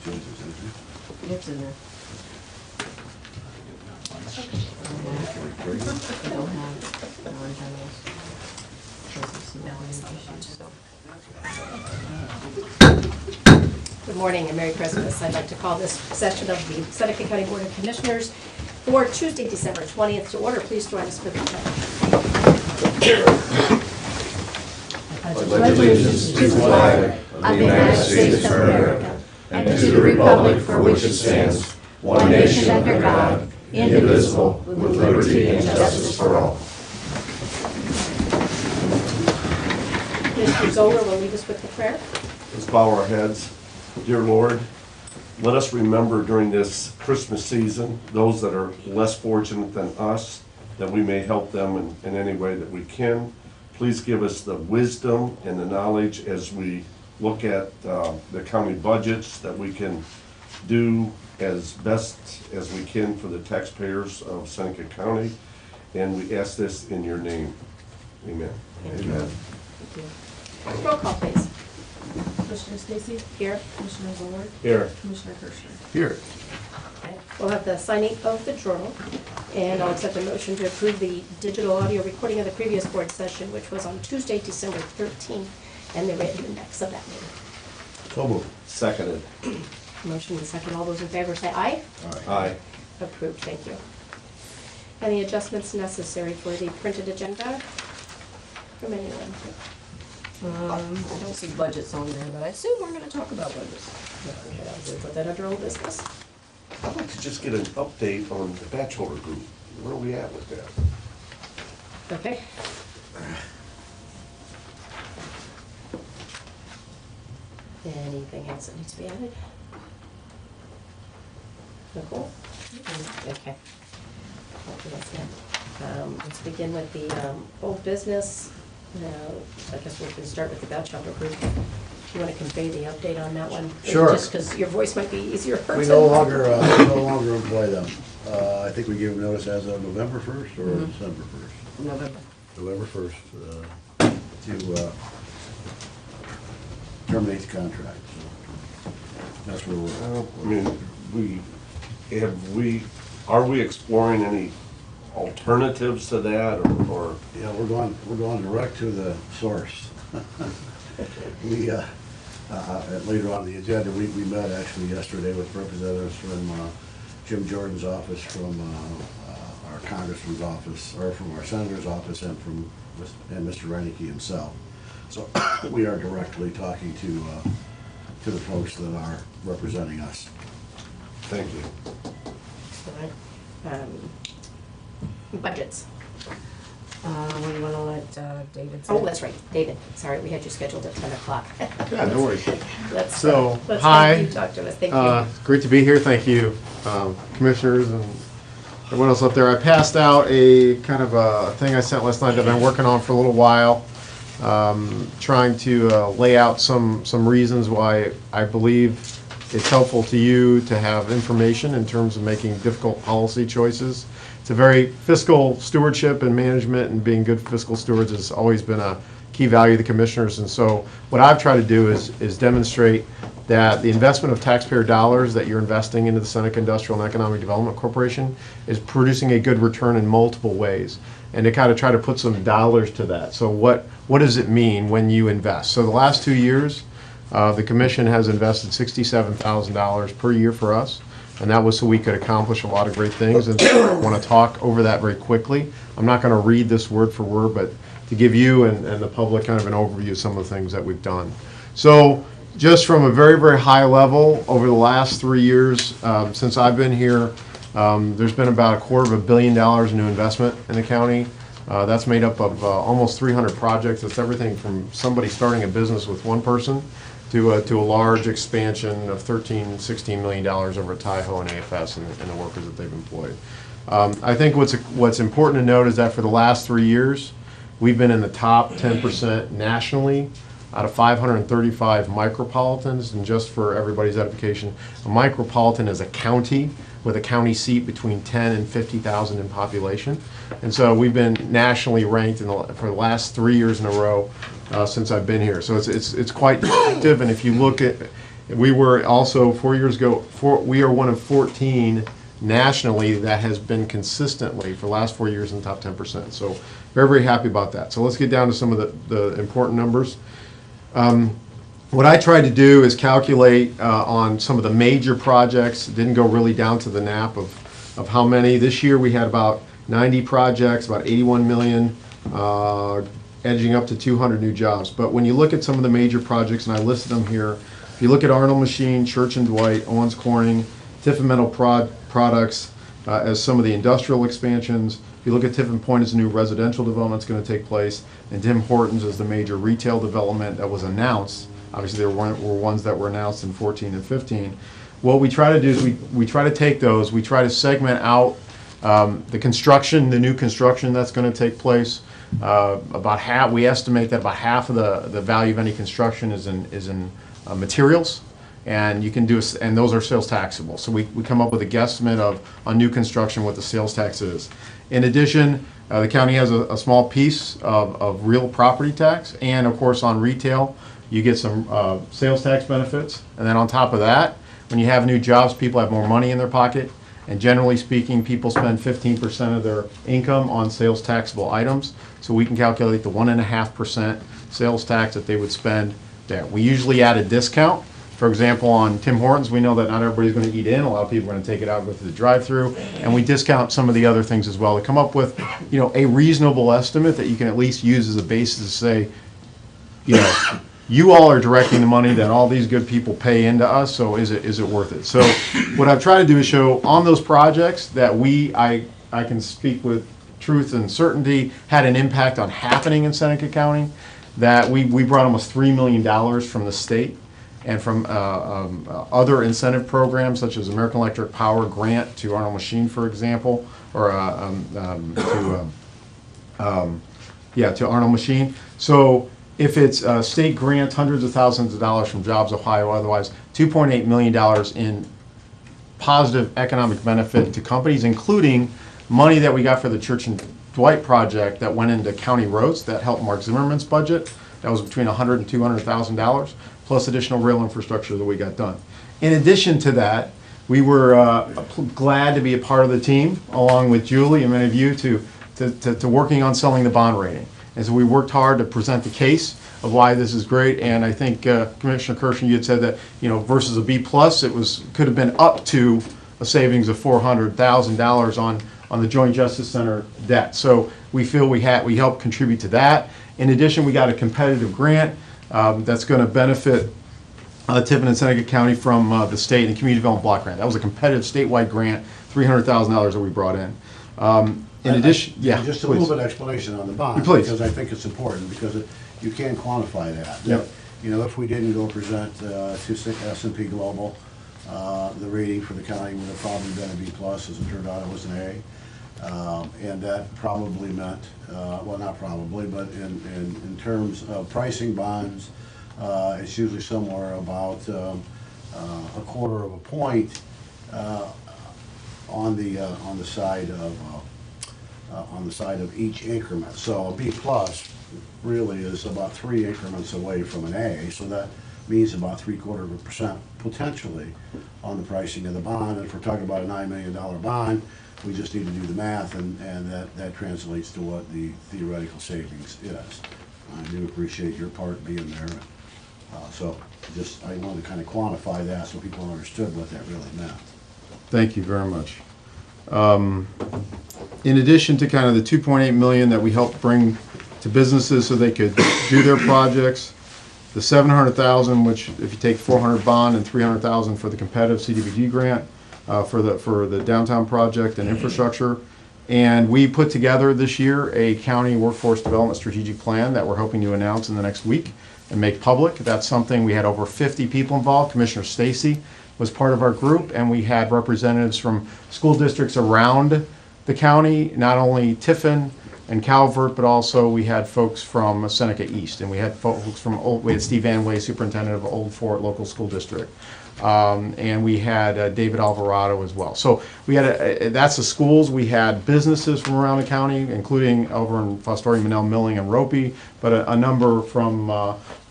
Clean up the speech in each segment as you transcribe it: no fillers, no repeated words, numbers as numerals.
It's in there. I don't have non-generals. Good morning and Merry Christmas. I'd like to call this session of the Seneca County Board of Commissioners for Tuesday, December 20th to order. Please join us for the pledge. I pledge allegiance to the flag of the United States of America and to the republic for which it stands, one nation under God, indivisible, with liberty and justice for all. Mr. Zoller will lead us with the prayer. Let's bow our heads. Dear Lord, let us remember during this Christmas season those that are less fortunate than us, that we may help them in any way that we can. Please give us the wisdom and the knowledge as we look at the county budgets, that we can do as best as we can for the taxpayers of Seneca County. And we ask this in your name. Amen. Amen. Thank you. Roll call, please. Commissioner Stacy? Here. Commissioner Zoller? Here. Commissioner Kirschner? Here. Okay. We'll have the signing of the journal, and I'll accept a motion to approve the digital audio recording of the previous board session, which was on Tuesday, December 13th, and the written index of that meeting. So moved. Seconded. Motion and second. All those in favor say aye. Aye. Approved, thank you. Any adjustments necessary for the printed agenda from anyone? I don't see budgets on there, but I assume we're gonna talk about budgets. Okay, I'll put that under old business. I'd like to just get an update on the Batchelor Group. Where are we at with that? Okay. Anything else that needs to be added? Nicole? Okay. Let's begin with the old business. I guess we can start with the Batchelor Group. You want to convey the update on that one? Sure. Just because your voice might be easier. We no longer employ them. I think we gave them notice as of November 1st or December 1st? November. November 1st, to terminate the contract. So that's where we're at. I mean, are we exploring any alternatives to that, or? Yeah, we're going direct to the source. We, later on in the agenda, we met actually yesterday with representatives from Jim Jordan's office, from our congressman's office, or from our senator's office, and Mr. Reineke himself. So we are directly talking to the folks that are representing us. Thank you. Budgets. We wanna let David say? Oh, that's right, David. Sorry, we had you scheduled at 10 o'clock. Yeah, no worries. Let's So, let's hi. have you talk to us. Thank you. Great to be here. Thank you, commissioners and everyone else up there. I passed out a kind of a thing I sent last night that I've been working on for a little while, trying to lay out some reasons why I believe it's helpful to you to have information in terms of making difficult policy choices. It's a very fiscal stewardship and management, and being good fiscal stewards has always been a key value of the commissioners. And so what I've tried to do is demonstrate that the investment of taxpayer dollars that you're investing into the Seneca Industrial and Economic Development Corporation is producing a good return in multiple ways. And to kind of try to put some dollars to that. So what does it mean when you invest? So the last 2 years, the commission has invested $67,000 per year for us. And that was so we could accomplish a lot of great things. And so I want to talk over that very quickly. I'm not going to read this word for word, but to give you and the public kind of an overview of some of the things that we've done. So just from a very, very high level, over the last 3 years since I've been here, there's been about $250 million in new investment in the county. That's made up of almost 300 projects. It's everything from somebody starting a business with one person to a large expansion of $13–16 million over at Taiho and AFS and the workers that they've employed. I think what's important to note is that for the last 3 years, we've been in the top 10% nationally out of 535 micropolitans. And just for everybody's edification, a micropolitan is a county with a county seat between 10 and 50,000 in population. And so we've been nationally ranked for the last 3 years in a row since I've been here. So it's quite distinctive. And if you look at We were also 4 years ago. We are one of 14 nationally that has been consistently for the last 4 years in the top 10%. So very, very happy about that. So let's get down to some of the important numbers. What I tried to do is calculate on some of the major projects. It didn't go really down to the NAP of how many. This year we had about 90 projects, about 81 million, edging up to 200 new jobs. But when you look at some of the major projects, and I listed them here, if you look at Arnold Machine, Church and Dwight, Owens Corning, Tiffin Metal Products as some of the industrial expansions. If you look at Tiffin Point as a new residential development that's going to take place, and Tim Hortons as the major retail development that was announced. Obviously, there were ones that were announced in 14 and 15. What we try to do is we try to take those, we try to segment out the construction, the new construction that's going to take place. About half, we estimate that about half of the value of any construction is in materials, and you can do, and those are sales taxable. So we come up with a guesstimate of on new construction what the sales tax is. In addition, the county has a small piece of real property tax, and of course on retail you get some sales tax benefits. And then on top of that, when you have new jobs, people have more money in their pocket. And generally speaking, people spend 15% of their income on sales taxable items. So we can calculate the 1.5% sales tax that they would spend there. We usually add a discount. For example, on Tim Hortons, we know that not everybody's going to eat in. A lot of people are going to take it out and go through the drive-through. And we discount some of the other things as well to come up with, a reasonable estimate that you can at least use as a basis to say, you all are directing the money that all these good people pay into us, so is it worth it? So what I've tried to do is show on those projects that I can speak with truth and certainty had an impact on happening in Seneca County, that we brought almost $3 million from the state and from other incentive programs such as American Electric Power grant to Arnold Machine, for example, or to Arnold Machine. So if it's state grants, hundreds of thousands of dollars from Jobs Ohio, otherwise $2.8 million in positive economic benefit to companies, including money that we got for the Church and Dwight project that went into county roads that helped Mark Zimmerman's budget. That was between $100,000 and $200,000, plus additional rail infrastructure that we got done. In addition to that, we were glad to be a part of the team, along with Julie and many of you, to working on selling the bond rating. And so we worked hard to present the case of why this is great. And I think Commissioner Kirschen, you had said that versus a B plus, could have been up to a savings of $400,000 on the Joint Justice Center debt. So we feel we helped contribute to that. In addition, we got a competitive grant that's going to benefit Tiffin and Seneca County from the state and community development block grant. That was a competitive statewide grant, $300,000 that we brought in. In addition, Just a little bit of explanation on the bond. Please. Because I think it's important, because you can quantify that. Yep. If we didn't go present to S&P Global, the rating for the county would have probably been a B plus. As it turned out, it was an A. And that probably meant, well, not probably, but in terms of pricing bonds, it's usually somewhere about a quarter of a point on the side of each increment. So a B plus really is about 3 increments away from an A, so that means about 0.75% potentially on the pricing of the bond. And if we're talking about a $9 million bond, we just need to do the math, and that translates to what the theoretical savings is. I do appreciate your part being there. So I wanted to kind of quantify that so people understood what that really meant. Thank you very much. In addition to kind of the $2.8 million that we helped bring to businesses so they could do their projects, the $700,000, which if you take $400 bond and $300,000 for the competitive CDBG grant for the downtown project and infrastructure, and we put together this year a county workforce development strategic plan that we're hoping to announce in the next week and make public. That's something we had over 50 people involved. Commissioner Stacy was part of our group, and we had representatives from school districts around the county, not only Tiffin and Calvert, but also we had folks from Seneca East, and we had folks from we had Steve Van Way, superintendent of Old Fort local school district, and we had David Alvarado as well. So we had that's the schools. We had businesses from around the county, including over in Fostoria, Manel, Milling, and Ropey, but a number from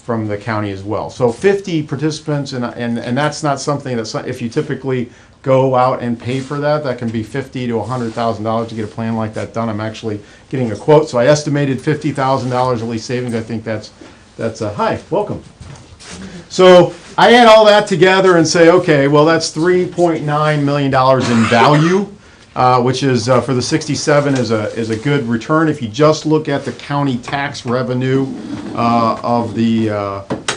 from the county as well. So 50 participants, and that's not something that's, if you typically go out and pay for that, that can be $50,000 to $100,000 to get a plan like that done. I'm actually getting a quote, so I estimated $50,000 at least savings. I think that's hi, welcome. So I add all that together and say, okay, well, that's $3.9 million in value, which is for the 67 is a good return. If you just look at the county tax revenue of the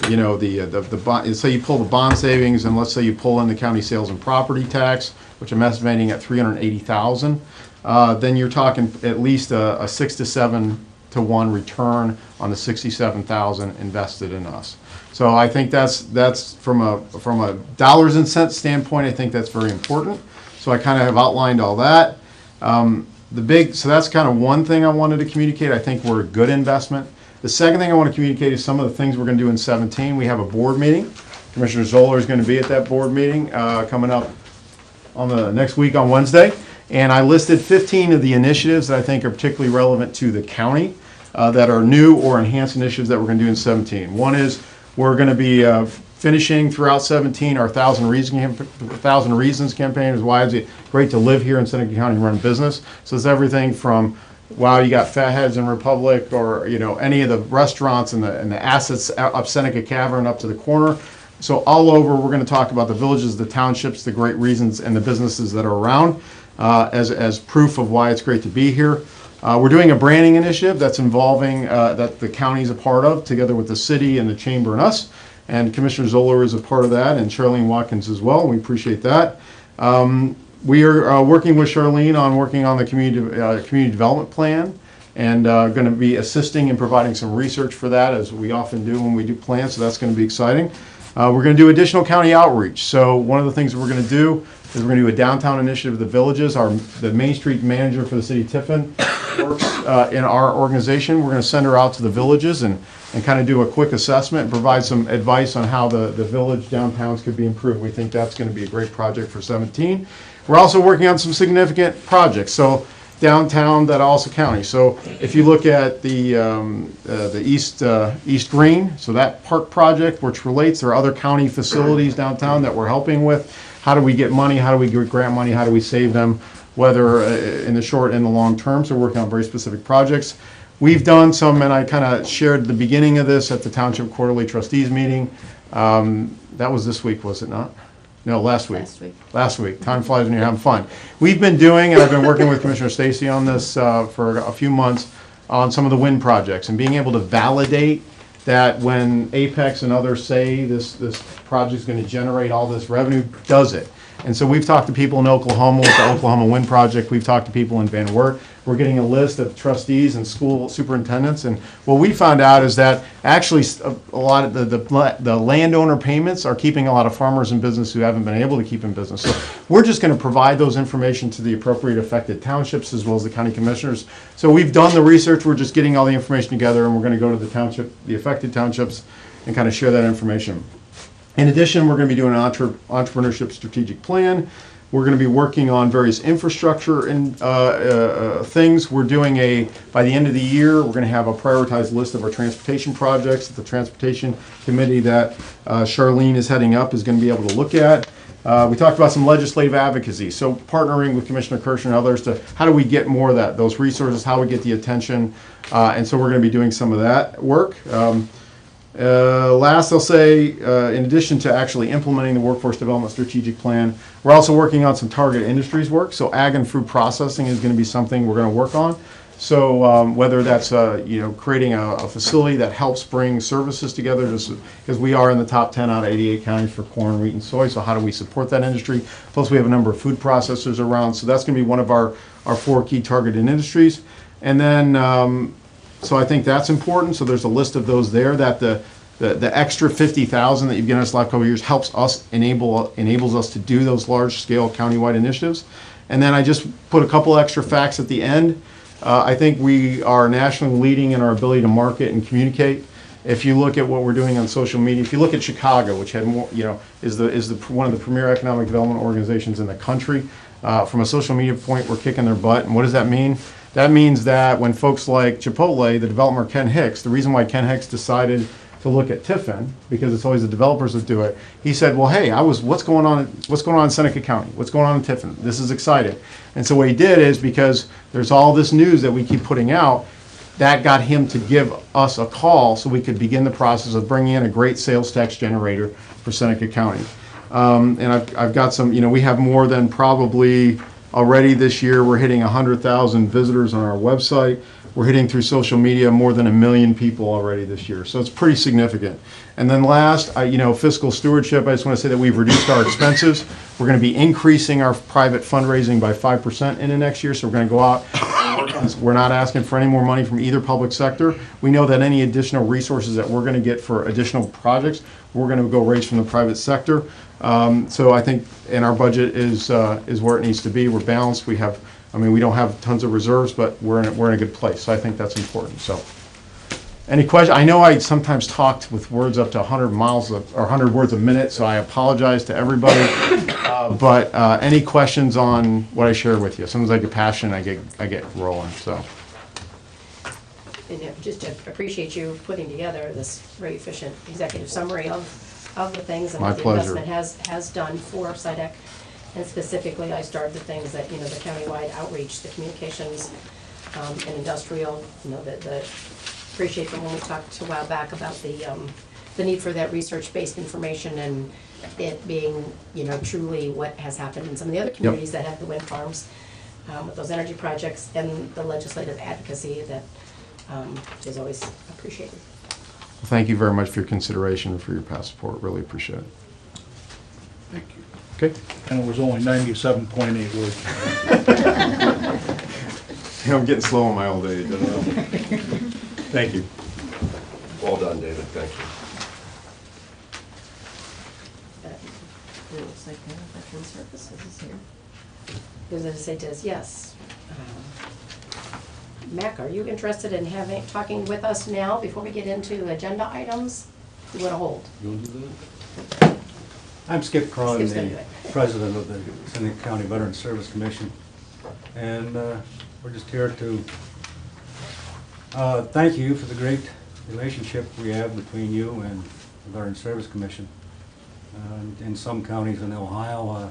the bond, say you pull the bond savings, and let's say you pull in the county sales and property tax, which I'm estimating at $380,000, then you're talking at least a 6 to 7 to 1 return on the $67,000 invested in us. So I think that's from a dollars and cents standpoint, I think that's very important. So I kind of have outlined all that. So that's kind of one thing I wanted to communicate. I think we're a good investment. The second thing I want to communicate is some of the things we're going to do in 17. We have a board meeting. Commissioner Zoller is going to be at that board meeting coming up on the next week on Wednesday. And I listed 15 of the initiatives that I think are particularly relevant to the county that are new or enhanced initiatives that we're going to do in 17. One is we're going to be finishing throughout 17 our 1,000 Reasons campaign is why is it great to live here in Seneca County and run business. So it's everything from, wow, you got Fatheads in Republic, or any of the restaurants and the assets up Seneca Cavern up to the corner. So all over, we're going to talk about the villages, the townships, the great reasons, and the businesses that are around as proof of why it's great to be here. We're doing a branding initiative that's involving, that the county's a part of, together with the city and the chamber and us. And Commissioner Zoller is a part of that, and Charlene Watkins as well. We appreciate that. We are working with Charlene on working on the community development plan, and going to be assisting in providing some research for that, as we often do when we do plans, so that's going to be exciting. We're going to do additional county outreach. So one of the things we're going to do is we're going to do a downtown initiative of the villages. The Main Street manager for the city of Tiffin works in our organization. We're going to send her out to the villages and kind of do a quick assessment and provide some advice on how the village downtowns could be improved. We think that's going to be a great project for 17. We're also working on some significant projects. So downtown that also county. So if you look at the East Green, so that park project, which relates, there are other county facilities downtown that we're helping with. How do we get money? How do we get grant money? How do we save them, whether in the short and the long term? So we're working on very specific projects. We've done some, and I kind of shared the beginning of this at the Township Quarterly Trustees meeting. That was this week, was it not? No, last week. Last week. Time flies when you're having fun. We've been doing, and I've been working with Commissioner Stacy on this for a few months, on some of the wind projects, and being able to validate that when Apex and others say this project is going to generate all this revenue, does it? And so we've talked to people in Oklahoma with the Oklahoma Wind Project. We've talked to people in Van Wert. We're getting a list of trustees and school superintendents. And what we found out is that actually a lot of the landowner payments are keeping a lot of farmers in business who haven't been able to keep in business. So we're just going to provide those information to the appropriate affected townships as well as the county commissioners. So we've done the research. We're just getting all the information together, and we're going to go to the affected townships and kind of share that information. In addition, we're going to be doing an entrepreneurship strategic plan. We're going to be working on various infrastructure and things. We're doing by the end of the year, we're going to have a prioritized list of our transportation projects that the transportation committee that Charlene is heading up is going to be able to look at. We talked about some legislative advocacy, so partnering with Commissioner Kirsch and others to how do we get more of those resources, how we get the attention, and so we're going to be doing some of that work. Last, I'll say, in addition to actually implementing the Workforce Development Strategic Plan, we're also working on some target industries work. So ag and food processing is going to be something we're going to work on. So whether that's creating a facility that helps bring services together, because we are in the top 10 out of 88 counties for corn, wheat, and soy. So how do we support that industry? Plus, we have a number of food processors around. So that's going to be one of our 4 key targeted industries. And then so I think that's important. So there's a list of those there that the extra $50,000 that you've given us the last couple of years helps us enables us to do those large scale countywide initiatives. And then I just put a couple extra facts at the end. I think we are nationally leading in our ability to market and communicate. If you look at what we're doing on social media, if you look at Chicago, which had more, is one of the premier economic development organizations in the country, from a social media point, we're kicking their butt. And what does that mean? That means that when folks like Chipotle, the developer Ken Hicks, the reason why Ken Hicks decided to look at Tiffin, because it's always the developers that do it. He said, well, hey, what's going on in Seneca County? What's going on in Tiffin? This is exciting. And so what he did is, because there's all this news that we keep putting out, that got him to give us a call so we could begin the process of bringing in a great sales tax generator for Seneca County. And I've got some, we have more than probably already this year. We're hitting 100,000 visitors on our website. We're hitting through social media more than 1 million people already this year. So it's pretty significant. And then last, fiscal stewardship, I just want to say that we've reduced our expenses. We're going to be increasing our private fundraising by 5% in the next year. So we're going to go out. We're not asking for any more money from either public sector. We know that any additional resources that we're going to get for additional projects, we're going to go raise from the private sector. So I think, and our budget is where it needs to be. We're balanced. We don't have tons of reserves, but we're in a good place. So I think that's important. So, any question? I know I sometimes talked with words up to 100 words a minute, so I apologize to everybody. But any questions on what I shared with you? Sometimes I get passionate, I get rolling. So. And just to appreciate you putting together this very efficient executive summary of the things and My what the pleasure. investment has done for SIDEC. And specifically, I started the things that, the countywide outreach, the communications, and industrial, appreciate from when we talked a while back about the need for that research-based information and it being, truly what has happened in some of the other communities that have the wind farms, with those energy projects and the legislative advocacy that is always appreciated. Well, thank you very much for your consideration and for your past support. Really appreciate it. Thank you. Okay. And it was only 97.8 words. I'm getting slow in my old age. I don't know. Thank you. Well done, David, thank you. It looks like Veteran Services is here. As I say, Des, yes. Mac, are you interested in talking with us now before we get into agenda items? You want to hold? You want to do that? I'm Skip Cron, Skip's gonna the do it. president of the Seneca County Veterans Service Commission. And we're just here to thank you for the great relationship we have between you and the Veterans Service Commission. In some counties in Ohio,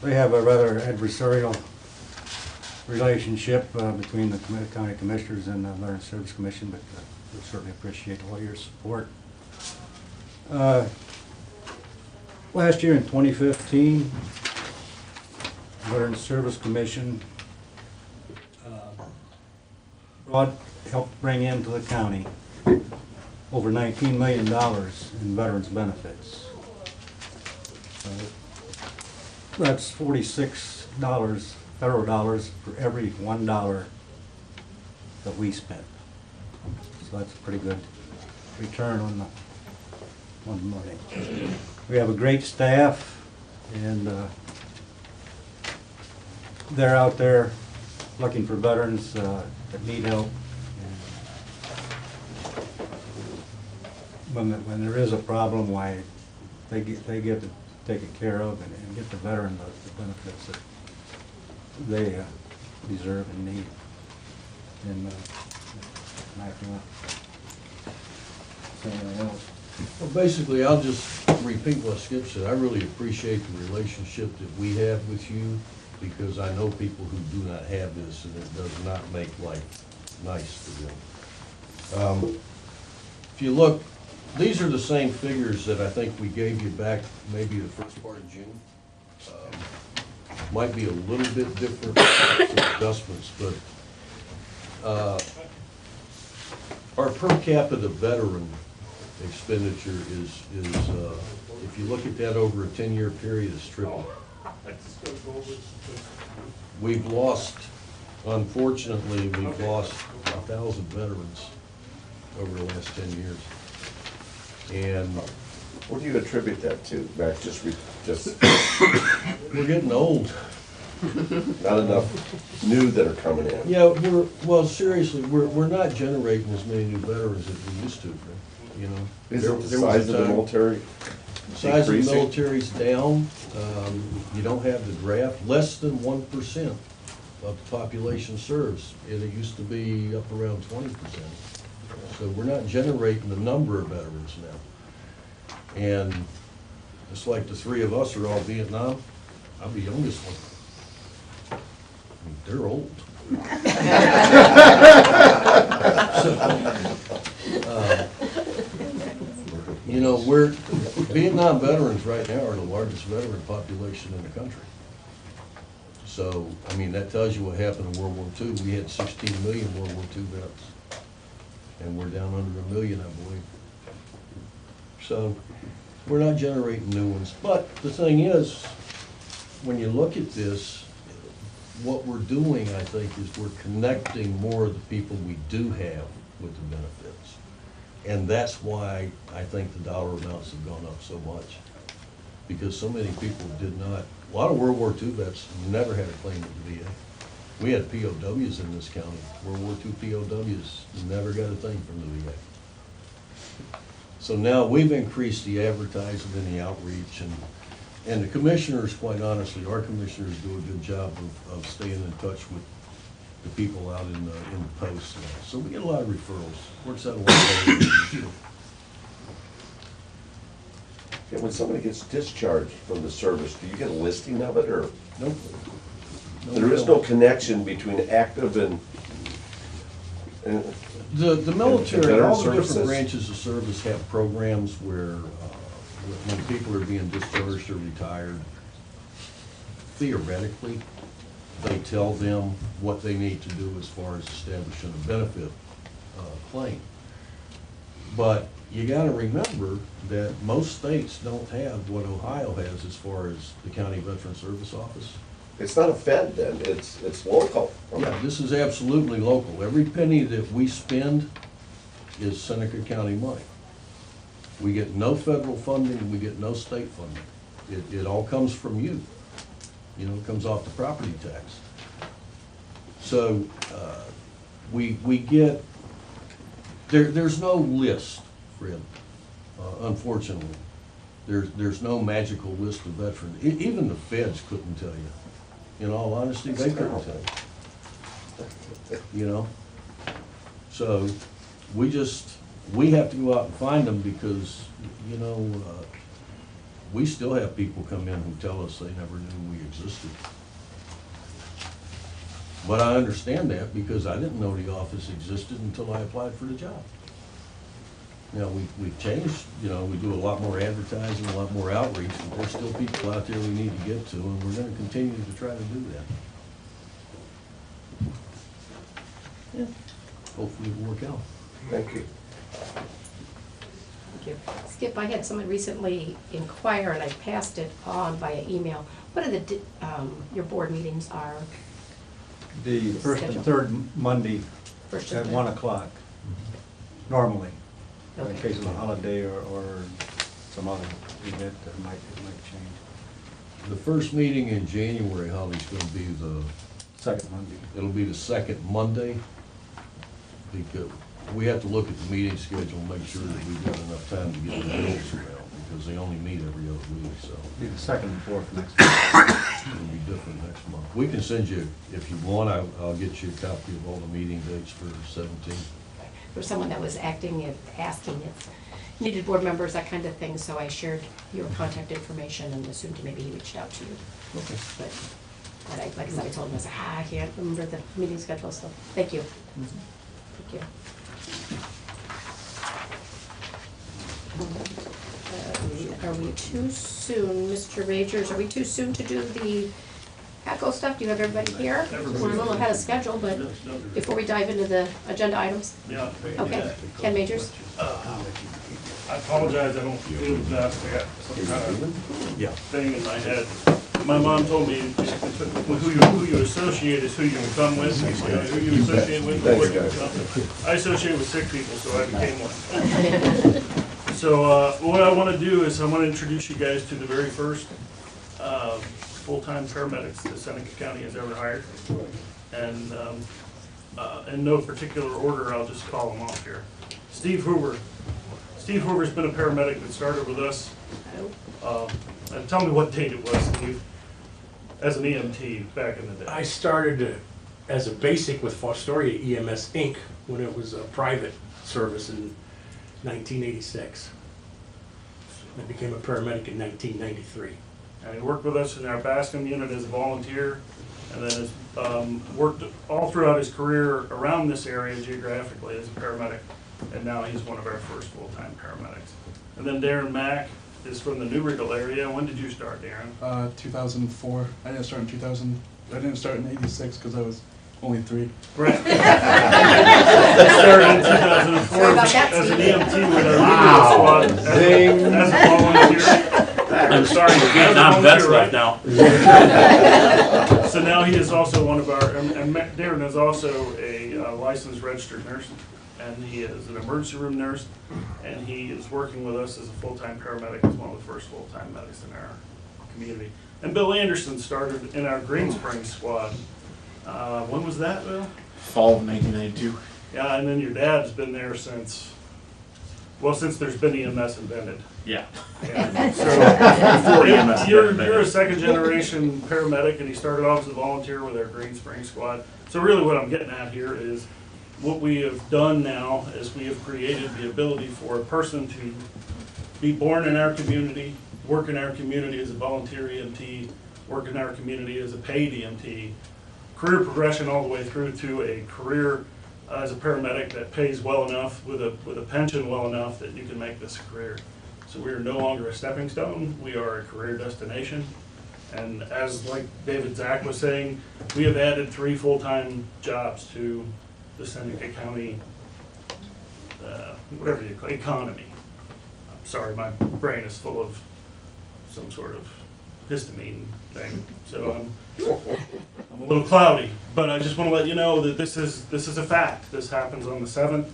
they have a rather adversarial relationship between the county commissioners and the Veterans Service Commission, but we certainly appreciate all your support. Last year in 2015, the Veterans Service Commission helped bring into the county over $19 million in veterans benefits. That's $46 federal dollars for every $1 that we spent. So that's a pretty good return on the money. We have a great staff, and they're out there looking for veterans that need help. And when there is a problem, why they get to take it care of and get the veteran the benefits that they deserve and need. And something else. Well, basically, I'll just repeat what Skip said. I really appreciate the relationship that we have with you, because I know people who do not have this, and it does not make life nice for them. If you look, these are the same figures that I think we gave you back maybe the first part of June. Might be a little bit different for adjustments, but our per capita veteran expenditure is if you look at that over a 10-year period, is triple. We've lost, unfortunately, we've lost 1,000 veterans over the last 10 years. And What do you attribute that to, Mac? Just we're getting old. not enough new that are coming in. Yeah, well, seriously, we're not generating as many new veterans as we used to, you know. Is There it the was a size of the time- military? Size of the decreasing? military's down. You don't have the draft. Less than 1% of the population serves, and it used to be up around 20%. So we're not generating the number of veterans now. And it's like the three of us are all Vietnam. I'm the youngest one. I mean, they're old. You know, Vietnam veterans right now are the largest veteran population in the country. So, I mean, that tells you what happened in World War II. We had 16 million World War II vets. And we're down under 1 million, I believe. So, we're not generating new ones. But the thing is, when you look at this, what we're doing, I think, is we're connecting more of the people we do have with the benefits. And that's why I think the dollar amounts have gone up so much. Because so many people did not, a lot of World War II vets never had a claim at the VA. We had POWs in this county. World War II POWs never got a thing from the VA. So now we've increased the advertising and the outreach, and the commissioners, quite honestly, our commissioners do a good job of staying in touch with the people out in the posts. So we get a lot of referrals. Works out a lot better. And when somebody gets discharged from the service, do you get a listing of it, or? Nope. There is no connection between active and The military, veteran all the services? different branches of service have programs where when people are being discharged or retired, theoretically, they tell them what they need to do as far as establishing a benefit claim. But you gotta remember that most states don't have what Ohio has as far as the County Veteran Service Office. It's not a Fed then, it's local. Yeah, this is absolutely local. Every penny that we spend is Seneca County money. We get no federal funding, we get no state funding. It all comes from you. You know, it comes off the property tax. So, we get, there's no list, Fred, unfortunately. There's no magical list of veterans. Even the feds couldn't tell you. In all honesty, they couldn't tell you. You know? So, we have to go out and find them because, you know, we still have people come in who tell us they never knew we existed. But I understand that because I didn't know the office existed until I applied for the job. Now, we've changed, you know, we do a lot more advertising, a lot more outreach, but there's still people out there we need to get to, and we're gonna continue to try to do that. Yeah. Hopefully it'll work out. Thank you. Thank you. Skip, I had someone recently inquire, and I passed it on via email. What are your board meetings are? The first and Schedule. third Monday First and at third. 1 o'clock, normally. In Okay. case of a holiday or some other event that it might change. The first meeting in January, Holly's gonna be Second Monday. it'll be the second Monday, because we have to look at the meeting schedule and make sure that we've got enough time to get the bills around, because they only meet every other week, so Be the second and fourth next month. it'll be different next month. We can send you, if you want, I'll get you a copy of all the meeting dates for 17. There was someone that was asking if needed board members, that kind of thing, so I shared your contact information and assumed maybe he reached out to you. Okay. But like I said, I told him, I said, I can't remember the meeting schedule, so thank you. Thank you. Are we too soon, Mr. Ragers, are we too soon to do the ACO stuff? Do you have everybody here? We're a little ahead of schedule, but before we dive into the agenda items? Yeah. Okay, Ken Majors? I apologize, I don't feel the best, I got some kind of Yeah. thing in my head. My mom told me who you associate is who you become with. You know, who you associate with is what you become. I associate with sick people, so I became one. So what I want to do is I want to introduce you guys to the very first full-time paramedics that Seneca County has ever hired. And in no particular order, I'll just call them off here. Steve Hoover. Steve Hoover's been a paramedic that started with us. And tell me what date it was, Steve, as an EMT back in the day. I started as a basic with Fostoria EMS Inc. when it was a private service in 1986. I became a paramedic in 1993. And he worked with us in our Bascom unit as a volunteer, and then has worked all throughout his career around this area geographically as a paramedic, and now he's one of our first full-time paramedics. And then Darren Mack is from the Newriegel area. When did you start, Darren? 2004. I didn't start in 2000. I didn't start in '86 because I was only 3. Right. Started in 2004 Sorry about that, as an Steve. EMT with our Newriegel squad as a volunteer. I'm sorry, the Vietnam vets left now. So now he is also one of our, and Darren is also a licensed registered nurse, and he is an emergency room nurse, and he is working with us as a full-time paramedic, as one of the first full-time medics in our community. And Bill Anderson started in our Green Springs squad. When was that, Bill? Fall of 1992. Yeah, and then your dad's been there since, well, since there's been EMS invented. Yeah. Yeah. So, Before EMS you're invented. a second generation paramedic, and he started off as a volunteer with our Green Springs squad. So really what I'm getting at here is what we have done now is we have created the ability for a person to be born in our community, work in our community as a volunteer EMT, work in our community as a paid EMT, career progression all the way through to a career as a paramedic that pays well enough with a pension well enough that you can make this a career. So we are no longer a stepping stone, we are a career destination. And as like David Zach was saying, we have added 3 full-time jobs to the Seneca County, whatever you call economy. I'm sorry, my brain is full of some sort of histamine thing, so I'm a little cloudy. But I just want to let you know that this is a fact. This happens on the 7th.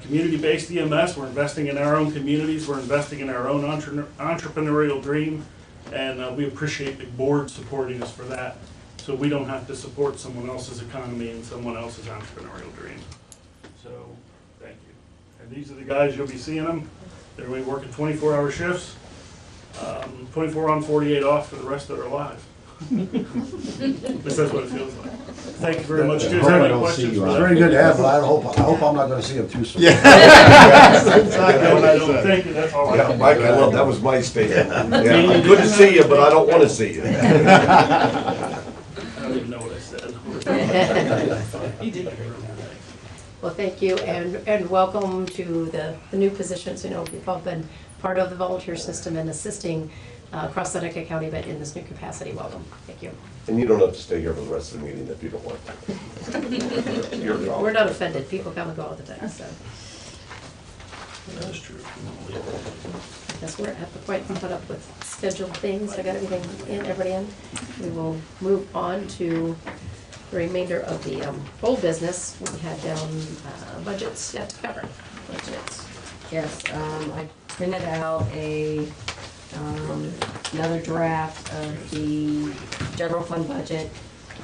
Community-based EMS, we're investing in our own communities, we're investing in our own entrepreneurial dream, and we appreciate the board supporting us for that, so we don't have to support someone else's economy and someone else's entrepreneurial dream. So, thank you. And these are the guys, you'll be seeing them. They're going to be working 24-hour shifts, 24 on, 48 off for the rest of their lives. This is what it feels like. Thank you very much. Do you have any questions? It's very good to have, but I hope I'm not gonna see him too soon. Thank you, that's all I Yeah, have. Mike, I love, that was my statement. Yeah, good to see you, but I don't want to see you. I don't even know what I said. He did. Well, thank you, and welcome to the new positions. You know, you've all been part of the volunteer system and assisting across Seneca County, but in this new capacity, welcome. Thank you. And you don't have to stay here for the rest of the meeting if you don't want to. Your problem. We're not offended. People come and go all the time, so. That is true. Guess we're at the point to put up with scheduled things. I got everything in, everybody in. We will move on to the remainder of the old business. We had down budgets yet to cover. Budgets. Yes, I printed out another draft of the general fund budget.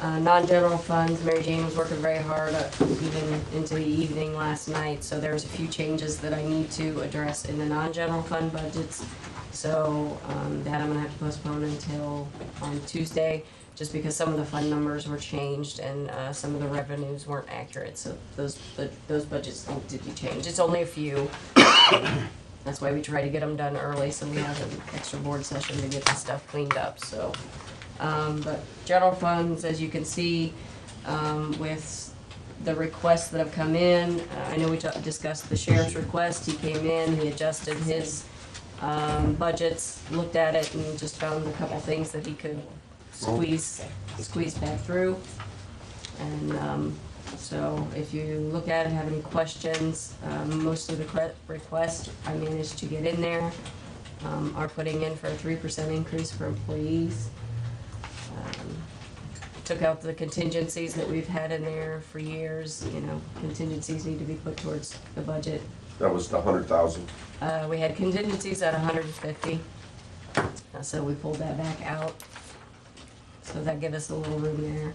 Non-general funds, Mary Jane was working very hard even into the evening last night, so there's a few changes that I need to address in the non-general fund budgets. So that I'm gonna have to postpone until on Tuesday, just because some of the fund numbers were changed and some of the revenues weren't accurate, so those budgets need to be changed. It's only a few. That's why we try to get them done early, so we have an extra board session to get the stuff cleaned up, so. But general funds, as you can see, with the requests that have come in, I know we discussed the sheriff's request. He came in, he adjusted his budgets, looked at it, and just found a couple things that he could squeeze back through. And so if you look at it, have any questions, most of the requests I managed to get in there are putting in for a 3% increase for employees. Took out the contingencies that we've had in there for years. You know, contingencies need to be put towards the budget. That was the 100,000. We had contingencies at 150, so we pulled that back out. So that gave us a little room there.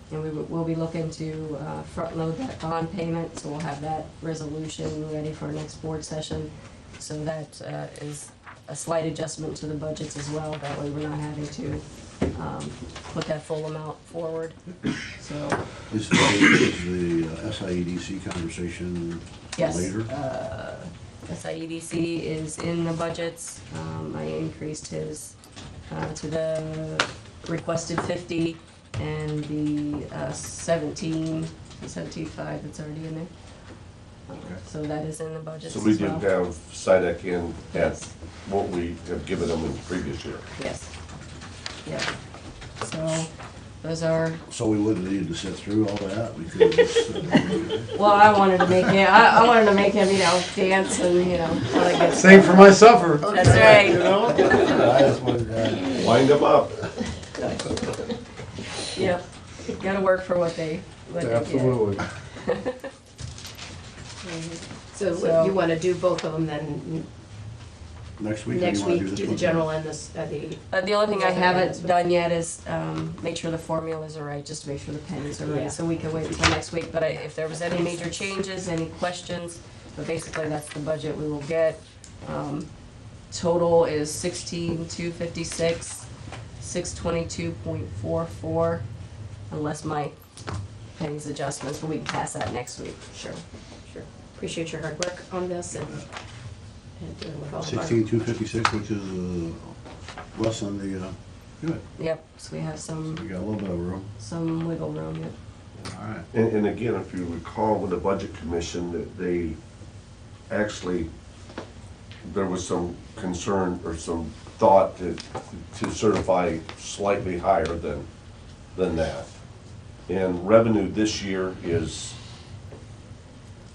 And we'll be looking to front load that bond payment, so we'll have that resolution ready for our next board session. So that is a slight adjustment to the budgets as well. That way we're not having to put that full amount forward. So, Is the SIEDC conversation yes, later? SIEDC is in the budgets. I increased his to the requested 50 and the 17.5 that's already in there. So that is in the budget So as we well. did have SIDEC in at Yes. what we have given them in the previous year. Yes. Yeah. So those are, So we wouldn't need to sit through all that, we could just. well, I wanted to make him, I wanted to make him, dance and, all that good Sing stuff. for my supper. That's right. You know? I just wanted, Wind them up. Yep. Gotta work for what they get. Absolutely. So So- what, you want to do both of them then next week, or next you wanna week, do this do the one? general and this, the. The only thing I Okay. haven't done yet is make sure the formulas are right, just to make sure the pennies are Yeah. right, so we can wait until next week. But if there was any major changes, any questions, but basically that's the budget we will get. Total is 16,256, 622.44, unless my pennies adjustments, but we can pass that next week. Sure, sure. Appreciate your hard work on this and doing with all of our. 16,256, which is less than the, good, Yep, so we have we some got a little bit of room. wiggle room, yep. All right. And again, if you recall with the Budget Commission, that they actually, there was some concern or some thought to certify slightly higher than that. And revenue this year is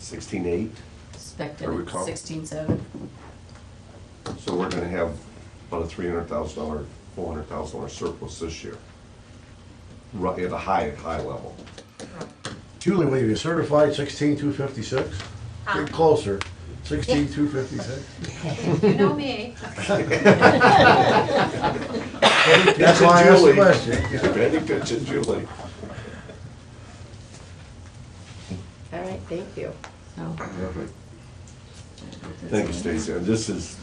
16.8, Expected I at recall. 16.7. so we're gonna have about a $300,000, $400,000 surplus this year. Right, at a high level. Julie, will you be certified 16,256? Get closer, 16,256. You know me. That's why I asked the Julie. question. Ready, pitch it, Julie. All right, thank you. So, Perfect. Thank you, Stacy. And this is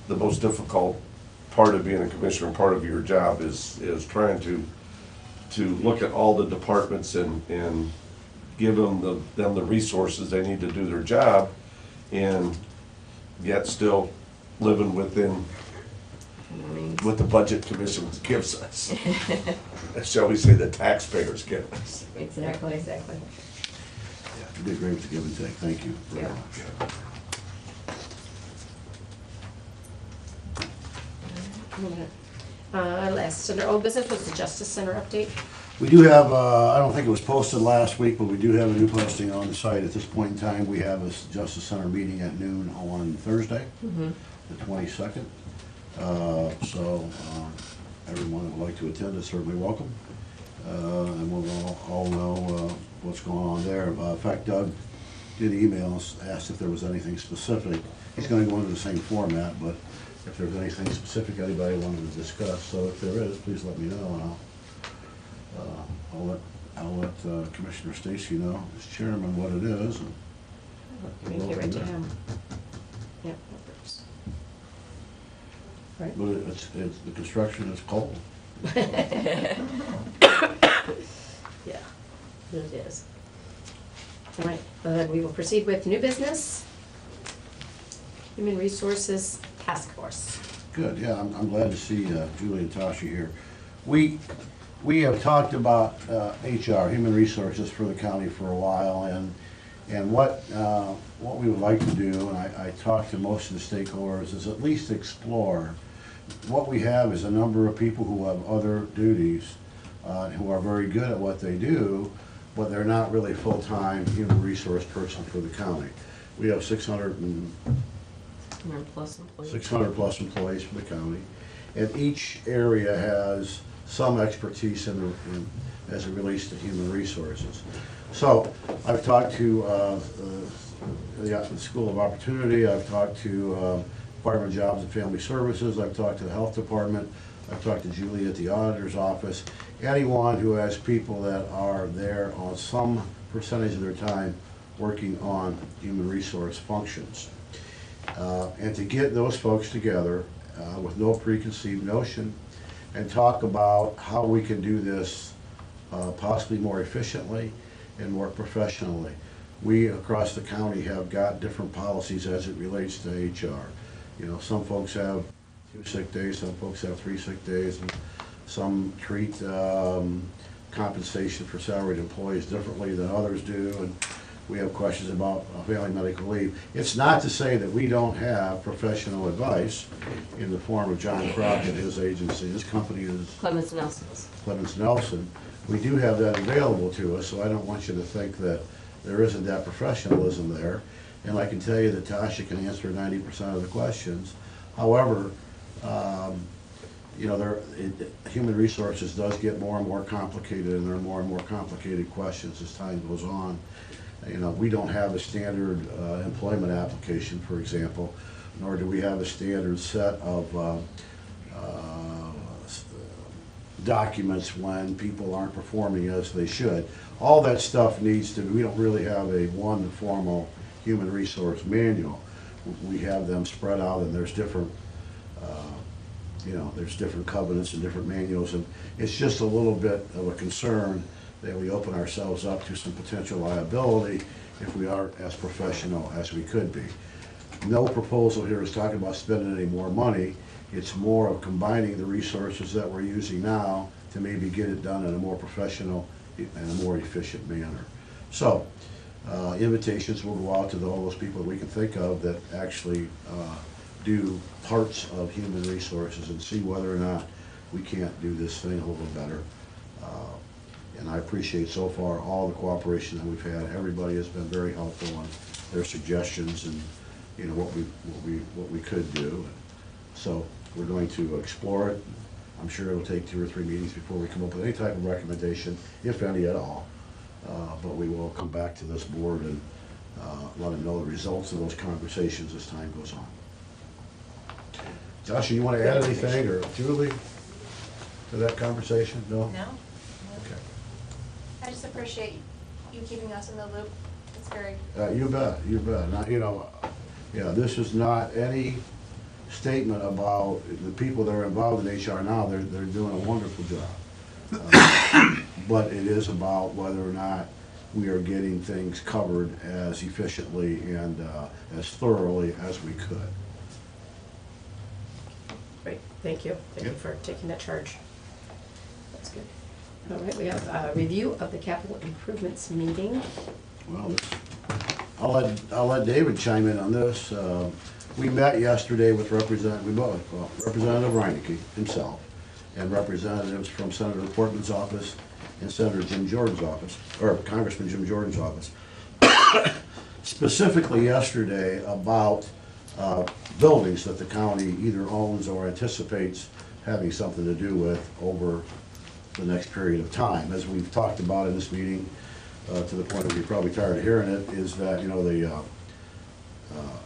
the most difficult part of being a commissioner, and part of your job is trying to look at all the departments and give them the resources they need to do their job, and yet still living within what the Budget Commission gives us. Shall we say the taxpayers give us. exactly. Exactly. Yeah, you did great with the give and take, thank you very Yeah. much. Last, under old business was the Justice Center update. We do have, I don't think it was posted last week, but we do have a new posting on the site at this point in time. We have a Justice Center meeting at noon on Thursday, the 22nd. So everyone who would like to attend is certainly welcome. And we'll all know what's going on there. In fact, Doug did email us, asked if there was anything specific. He's going to go into the same format, but if there's anything specific anybody wanted to discuss. So if there is, please let me know, and I'll let Commissioner Stacy know, as chairman, what it is. And Make it right to him. Yep, that works. Right. But it's, the construction is cold. Yeah, it is. All right, then we will proceed with new business. Human Resources Task Force. Good, yeah, I'm glad to see Julie and Tasha here. We have talked about HR, human resources for the county for a while, and what we would like to do, and I talked to most of the stakeholders, is at least explore. What we have is a number of people who have other duties, who are very good at what they do, but they're not really full-time human resource person for the county. We have 600 plus employees. 600 plus employees for the county, and each area has some expertise as it relates to human resources. So I've talked to the School of Opportunity, I've talked to Department of Jobs and Family Services, I've talked to the Health Department, I've talked to Julie at the Auditor's Office. Anyone who has people that are there on some percentage of their time working on human resource functions. And to get those folks together with no preconceived notion, and talk about how we can do this possibly more efficiently and more professionally. We across the county have got different policies as it relates to HR. You know, some folks have 2 sick days, some folks have 3 sick days, and some treat compensation for salaried employees differently than others do, and we have questions about family medical leave. It's not to say that we don't have professional advice in the form of John Crockett, his agency. His company is Clemens Nelson's. Clemens Nelson. We do have that available to us, so I don't want you to think that there isn't that professionalism there. And I can tell you that Tasha can answer 90% of the questions. However, you know, human resources does get more and more complicated, and there are more and more complicated questions as time goes on. You know, we don't have a standard employment application, for example, nor do we have a standard set of documents when people aren't performing as they should. All that stuff needs to, we don't really have a one formal human resource manual. We have them spread out, and there's different, you know, there's different covenants and different manuals, and it's just a little bit of a concern that we open ourselves up to some potential liability if we aren't as professional as we could be. No proposal here is talking about spending any more money. It's more of combining the resources that we're using now to maybe get it done in a more professional and a more efficient manner. So, invitations will go out to all those people that we can think of that actually do parts of human resources, and see whether or not we can't do this thing a little better. And I appreciate so far all the cooperation that we've had. Everybody has been very helpful on their suggestions and, you know, what we could do. So we're going to explore it. I'm sure it'll take 2 or 3 meetings before we come up with any type of recommendation, if any at all. But we will come back to this board and let them know the results of those conversations as time goes on. Joshua, you want to add anything, or Julie, to that conversation? No? No? Okay. I just appreciate you keeping us in the loop. It's very, You bet, you bet. Now, you know, yeah, this is not any statement about the people that are involved in HR now. They're doing a wonderful job. But it is about whether or not we are getting things covered as efficiently and as thoroughly as we could. Great, thank you. Thank you Yep. for taking that charge. That's good. All right, we have a review of the capital improvements meeting. Well, I'll let David chime in on this. We met yesterday with Representative Reineke himself, and representatives from Senator Portman's office and Senator Jim Jordan's office, or Congressman Jim Jordan's office, specifically yesterday about buildings that the county either owns or anticipates having something to do with over the next period of time. As we've talked about in this meeting, to the point that you're probably tired of hearing it, is that, you know,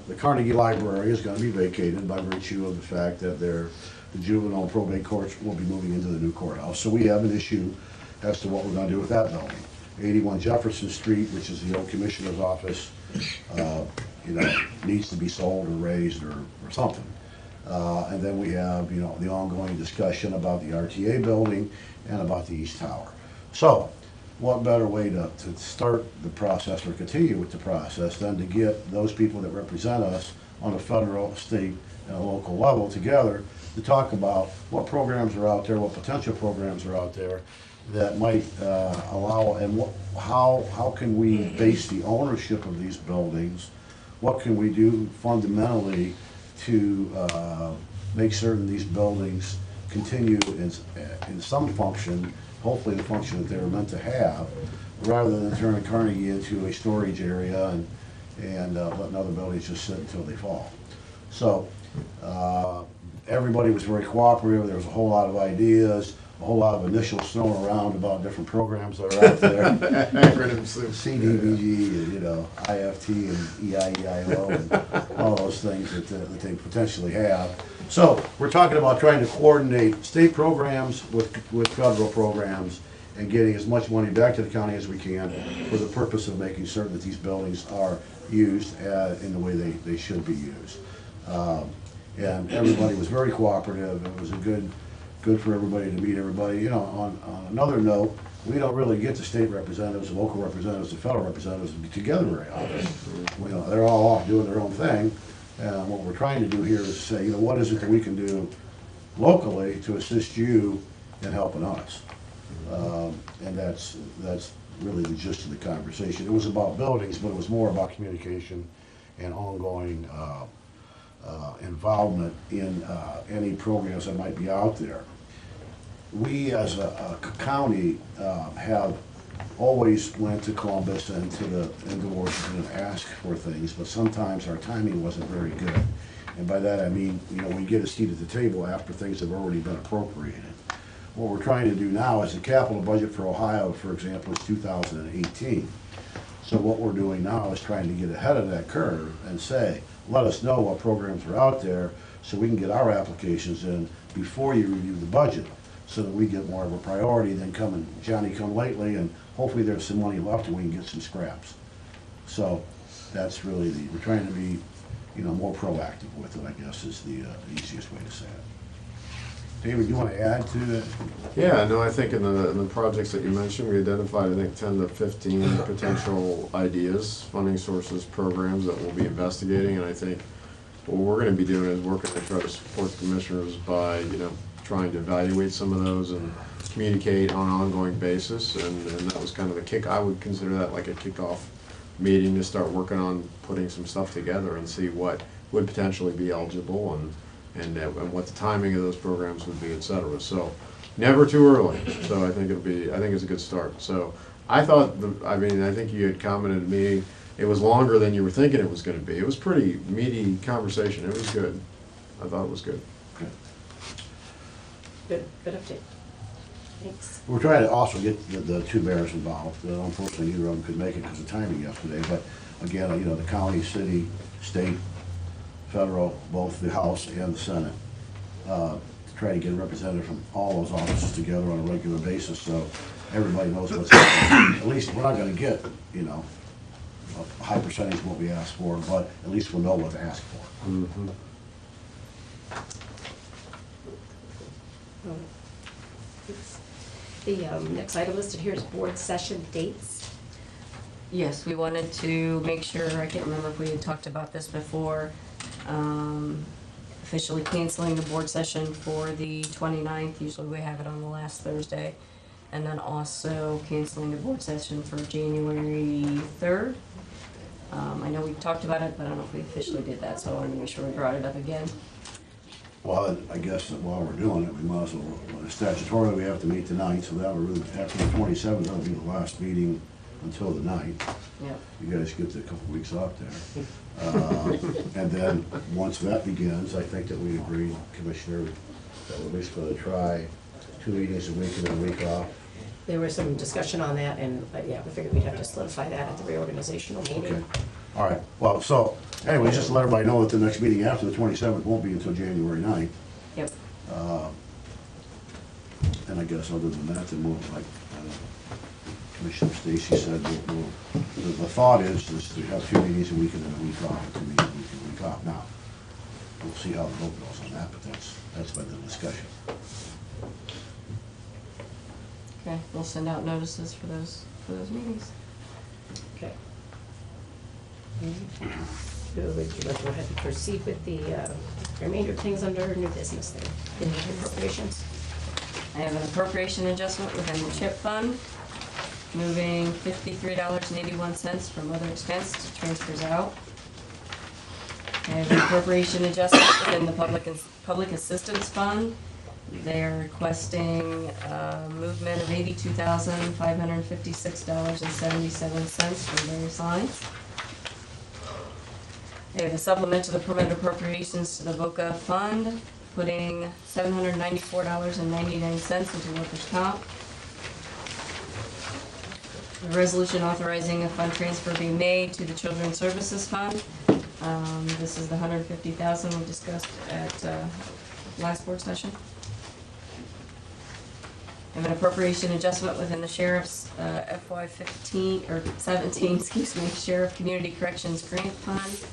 the Carnegie Library is going to be vacated by virtue of the fact that the juvenile probate courts will be moving into the new courthouse. So we have an issue as to what we're going to do with that building. 81 Jefferson Street, which is the old commissioner's office, you know, needs to be sold or raised or something. And then we have, you know, the ongoing discussion about the RTA building and about the East Tower. So, what better way to start the process or continue with the process than to get those people that represent us on a federal, state, and a local level together to talk about what programs are out there, what potential programs are out there that might allow, and how can we base the ownership of these buildings? What can we do fundamentally to make certain these buildings continue in some function, hopefully the function that they were meant to have, rather than turning Carnegie into a storage area and letting other buildings just sit until they fall. So everybody was very cooperative. There was a whole lot of ideas, a whole lot of initials thrown around about different programs that are out there. Acronyms. CDBG, you know, IFT and EIEIO and all those things that they potentially have. So we're talking about trying to coordinate state programs with federal programs and getting as much money back to the county as we can for the purpose of making certain that these buildings are used in the way they should be used. And everybody was very cooperative. It was a good good for everybody to meet everybody. You know, on another note, we don't really get the state representatives, the local representatives, the federal representatives together very often. You know, they're all off doing their own thing. And what we're trying to do here is say, you know, what is it that we can do locally to assist you in helping us? And that's really the gist of the conversation. It was about buildings, but it was more about communication and ongoing involvement in any programs that might be out there. We as a county have always went to Columbus and to Washington and asked for things, but sometimes our timing wasn't very good. And by that I mean, you know, we get a seat at the table after things have already been appropriated. What we're trying to do now is the capital budget for Ohio, for example, is 2018. So what we're doing now is trying to get ahead of that curve and say, let us know what programs are out there so we can get our applications in before you review the budget, so that we get more of a priority than Johnny come lately, and hopefully there's some money left and we can get some scraps. So that's really we're trying to be, you know, more proactive with it, I guess, is the easiest way to say it. David, you want to add to that? Yeah, no, I think in the projects that you mentioned, we identified, I think, 10 to 15 potential ideas, funding sources, programs that we'll be investigating, and I think what we're going to be doing is working to try to support the commissioners by, you know, trying to evaluate some of those and communicate on an ongoing basis, and that was kind of I would consider that like a kickoff meeting to start working on putting some stuff together and see what would potentially be eligible and what the timing of those programs would be, et cetera. So never too early. So I think it's a good start. So I thought, I think you had commented to me, it was longer than you were thinking it was going to be. It was pretty meaty conversation. It was good. I thought it was good. Good update. Thanks. We're trying to also get the two mayors involved. Unfortunately, neither of them could make it because of timing yesterday, but again, you know, the county, city, state, federal, both the House and the Senate, to try to get a representative from all those offices together on a regular basis so everybody knows what's happening. At least we're not going to get, you know, a high percentage of what we ask for, but at least we'll know what to ask for. Mm-hmm. The next item listed here is board session dates. Yes, we wanted to make sure, I can't remember if we had talked about this before, officially canceling the board session for the 29th, usually we have it on the last Thursday, and then also canceling the board session for January 3rd. I know we talked about it, but I don't know if we officially did that, so I wanted to make sure we brought it up again. Well, I guess that while we're doing it, we might as well, statutorily, we have to meet tonight, so that would really, after the 27th, that'll be the last meeting until the 9th. Yep. You guys get a couple weeks off there. And then, once that begins, I think that we agreed, Commissioner, that we're at least gonna try 2 meetings a week and then a week off. There was some discussion on that, and yeah, we figured we'd have to solidify that at the reorganizational meeting. Okay, all right. Well, so, anyway, just to let everybody know that the next meeting after the 27th won't be until January 9th. Yep. And I guess other than that, then we'll, like Commissioner Stacy said, the thought is to have 2 meetings a week and then a week off, 2 meetings a week and a week off. Now, we'll see how the vote goes on that, but that's been the discussion. Okay, we'll send out notices for those meetings. Okay. Would you like to go ahead and proceed with the remainder of things under new business there? The appropriations. I have an appropriation adjustment within the CHIP fund, moving $53.81 from other expense to transfers out. I have an appropriation adjustment within the public assistance fund. They're requesting movement of $82,556.77 from various lines. They have a supplement to the permanent appropriations to the VOCA fund, putting $794.99 into workers' comp. A resolution authorizing a fund transfer being made to the Children's Services Fund. This is the $150,000 we discussed at last board session. I have an appropriation adjustment within the sheriff's FY17, Sheriff Community Corrections Grant Fund,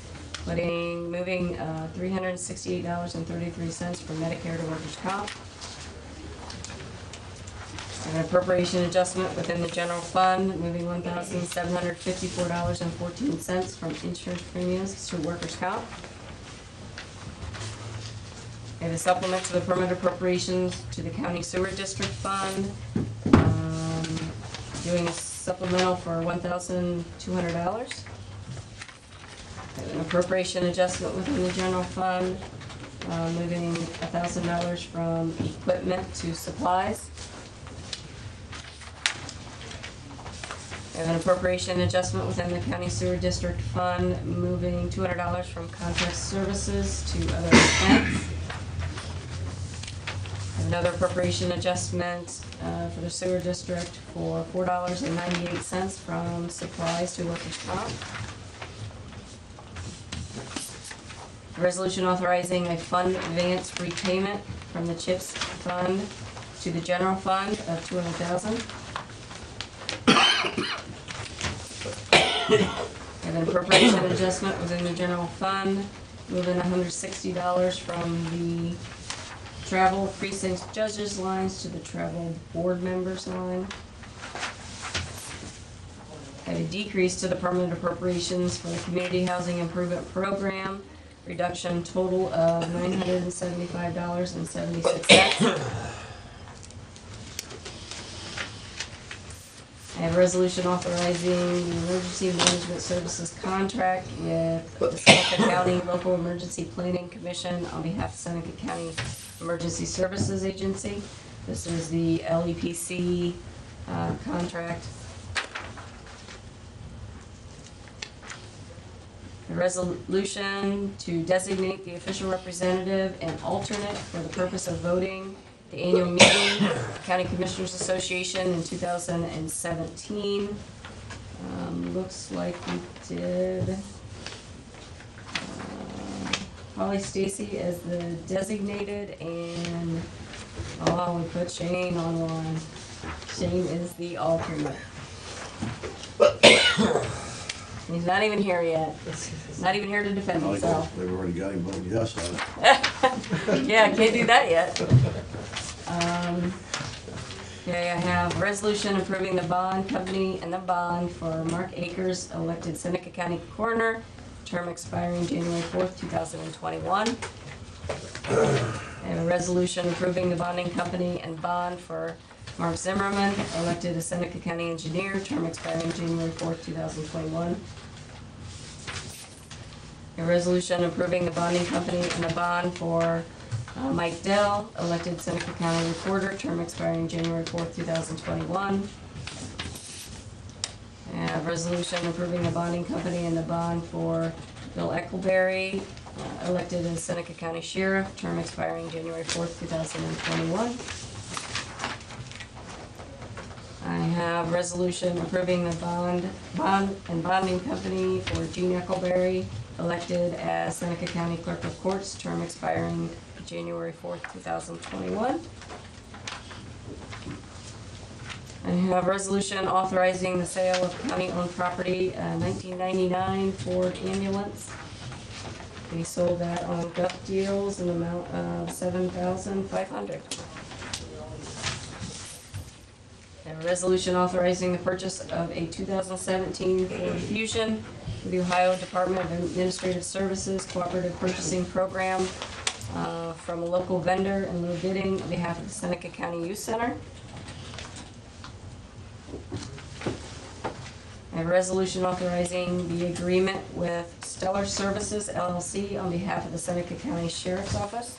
moving $368.33 from Medicare to workers' comp. And an appropriation adjustment within the general fund, moving $1,754.14 from insurance premiums to workers' comp. We have a supplement to the permanent appropriations to the county sewer district fund, doing a supplemental for $1,200. An appropriation adjustment within the general fund, moving $1,000 from equipment to supplies. We have an appropriation adjustment within the county sewer district fund, moving $200 from contract services to other expense. Another appropriation adjustment for the sewer district for $4.98 from supplies to workers' comp. Resolution authorizing a fund advance repayment from the CHIPS fund to the general fund of $200,000. And an appropriation adjustment within the general fund, moving $160 from the travel precinct judges lines to the travel board members line. And a decrease to the permanent appropriations for the community housing improvement program, reduction total of $975.76. I have a resolution authorizing the emergency management services contract with the Seneca County Local Emergency Planning Commission on behalf of Seneca County Emergency Services Agency. This is the LEPC contract. The resolution to designate the official representative and alternate for the purpose of voting the annual meeting, County Commissioners Association in 2017. Looks like we did Holly Stacy as the designated, and we put Shane on one. Shane is the alternate. He's not even here yet. Not even here to defend himself. They've already got him voted yes on it. Yeah, can't do that yet. Okay, I have a resolution approving the bond company and the bond for Mark Akers, elected Seneca County Coroner, term expiring January 4th, 2021. I have a resolution approving the bonding company and bond for Mark Zimmerman, elected as Seneca County Engineer, term expiring January 4th, 2021. A resolution approving the bonding company and the bond for Mike Dell, elected Seneca County Recorder, term expiring January 4th, 2021. And a resolution approving the bonding company and the bond for Bill Eckleberry, elected as Seneca County Sheriff, term expiring January 4th, 2021. I have resolution approving the bond and bonding company for Gene Eckleberry, elected as Seneca County Clerk of Courts, term expiring January 4th, 2021. I have resolution authorizing the sale of county-owned property, 1999 Ford ambulance. We sold that on Gut Deals in the amount of $7,500. A resolution authorizing the purchase of a 2017 Ford Fusion with the Ohio Department of Administrative Services Cooperative Purchasing Program from a local vendor and low bidding on behalf of the Seneca County Youth Center. I have a resolution authorizing the agreement with Stellar Services LLC on behalf of the Seneca County Sheriff's Office.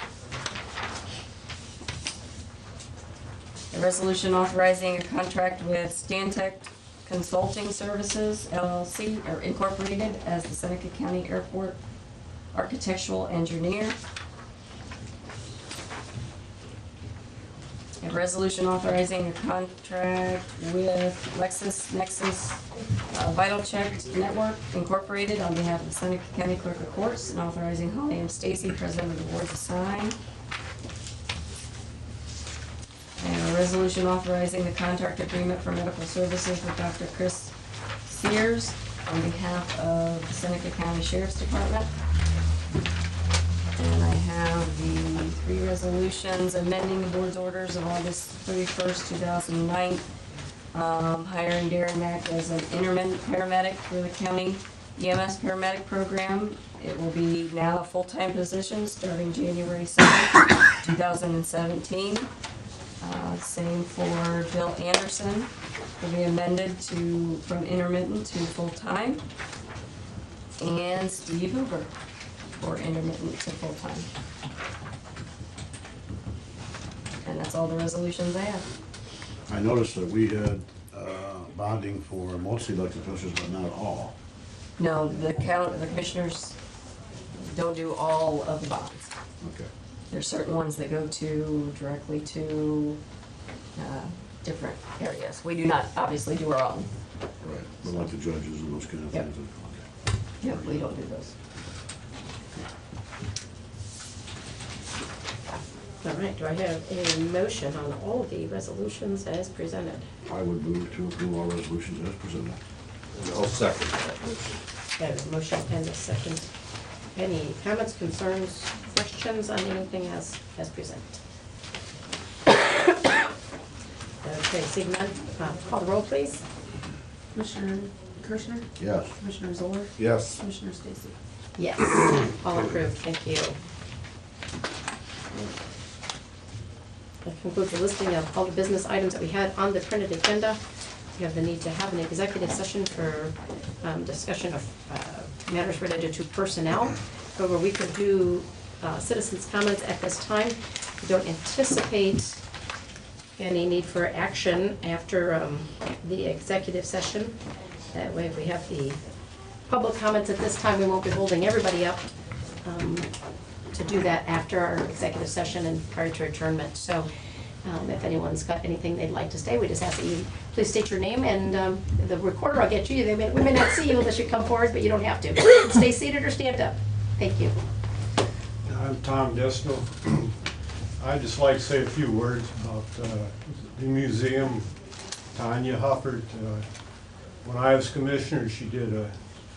A resolution authorizing a contract with Stantec Consulting Services LLC, or Incorporated, as the Seneca County Airport Architectural Engineer. A resolution authorizing a contract with LexisNexis Vital Check Network Incorporated on behalf of the Seneca County Clerk of Courts, and authorizing Holly M. Stacy, President of the Board, to sign. And a resolution authorizing the contract agreement for medical services with Dr. Chris Sears on behalf of the Seneca County Sheriff's Department. And I have the three resolutions amending the board's orders of August 31st, 2009, hiring Darren Mack as an intermittent paramedic for the county EMS paramedic program. It will be now a full-time position starting January 2nd, 2017. Same for Bill Anderson, will be amended from intermittent to full-time. And Steve Hoover for intermittent to full-time. And that's all the resolutions I have. I noticed that we had bonding for most elected officials, but not all. No, the commissioners don't do all of the bonds. Okay. There's certain ones that go directly to different areas. We do not obviously do our own. Right. But like the judges and those kind of Yep. things. Okay. Yep, we don't do those. All right, do I have a motion on all of the resolutions as presented? I would move to approve all resolutions as presented. I'll second that motion. I have a motion and a second. Any comments, concerns, questions on anything as presented? Okay, seeing none, call the roll, please. Commissioner Kirschner? Yes. Commissioner Zoller? Yes. Commissioner Stacy? Yes, all approved, thank you. That concludes the listing of all the business items that we had on the printed agenda. We have the need to have an executive session for discussion of matters related to personnel. However, we could do citizens' comments at this time. We don't anticipate any need for action after the executive session. That way, if we have the public comments at this time, we won't be holding everybody up to do that after our executive session and prior to adjournment. So if anyone's got anything they'd like to say, we just ask that you please state your name, and the recorder will get you. We may not see you unless you come forward, but you don't have to. Stay seated or stand up. Thank you. I'm Tom Disnell. I'd just like to say a few words about the museum. Tanya Hufford, when I was commissioner, she did a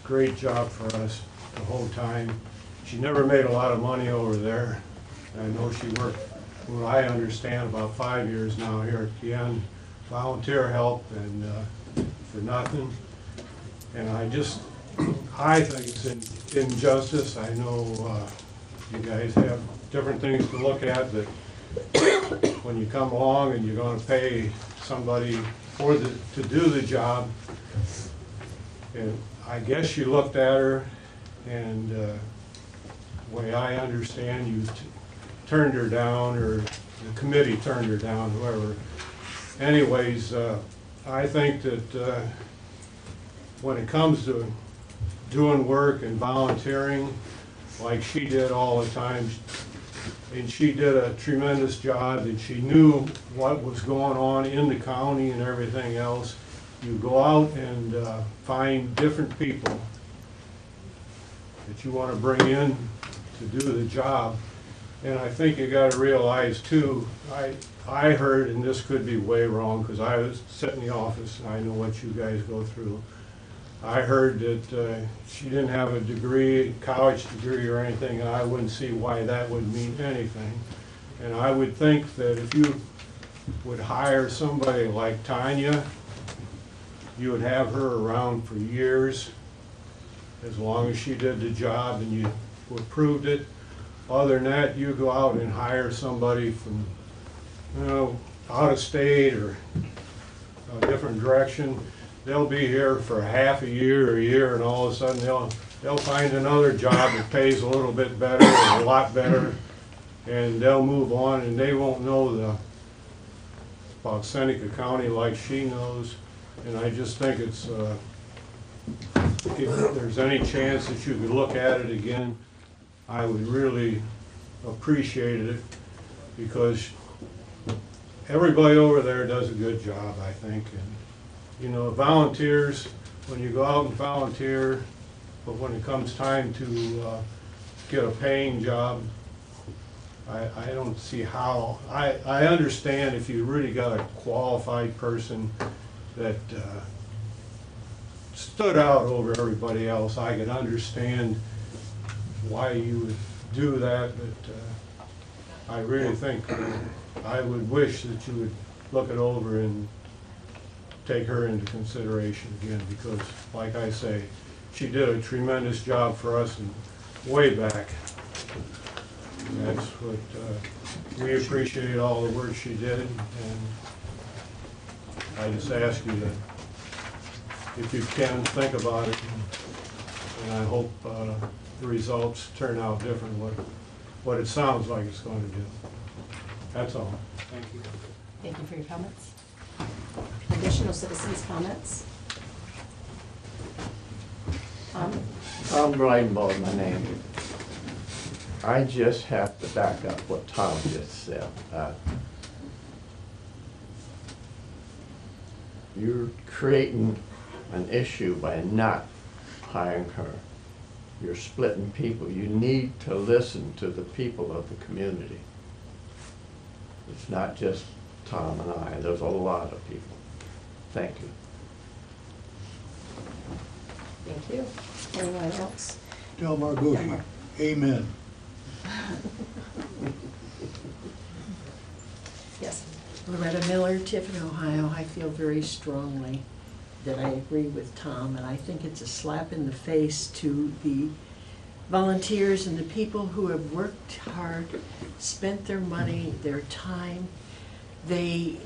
great job for us the whole time. She never made a lot of money over there. I know she worked, what I understand, about 5 years now here at the end, volunteer help and for nothing. And I think it's injustice. I know you guys have different things to look at, but when you come along and you're going to pay somebody to do the job, and I guess you looked at her, and the way I understand, you turned her down, or the committee turned her down, whoever. Anyways, I think that when it comes to doing work and volunteering, like she did all the time, and she did a tremendous job, and she knew what was going on in the county and everything else. You go out and find different people that you want to bring in to do the job. And I think you got to realize too, I heard, and this could be way wrong because I was sitting in the office and I know what you guys go through. I heard that she didn't have a degree, college degree or anything, and I wouldn't see why that would mean anything. And I would think that if you would hire somebody like Tanya, you would have her around for years, as long as she did the job and you approved it. Other than that, you go out and hire somebody from, out of state or a different direction. They'll be here for half a year, and all of a sudden they'll find another job that pays a little bit better, or a lot better, and they'll move on, and they won't know about Seneca County like she knows. And I just think it's, if there's any chance that you could look at it again, I would really appreciate it, because everybody over there does a good job, I think. And you know, volunteers, when you go out and volunteer, but when it comes time to get a paying job, I don't see how. I understand if you really got a qualified person that stood out over everybody else, I could understand why you would do that, but I really think, I would wish that you would look it over and take her into consideration again, because like I say, she did a tremendous job for us and way back. And that's what, we appreciate all the work she did, and I just ask you to, if you can, think about it, and I hope the results turn out different what it sounds like it's going to do. That's all. Thank you. Thank you for your comments. Additional citizens' comments? Tom Brightball, my name. I just have to back up what Tom just said. You're creating an issue by not hiring her. You're splitting people. You need to listen to the people of the community. It's not just Tom and I. There's a lot of people. Thank you. Thank you. Anyone else? Del Margucci, amen. Yes. Loretta Miller, Tiffin, Ohio. I feel very strongly that I agree with Tom, and I think it's a slap in the face to the volunteers and the people who have worked hard, spent their money, their time. They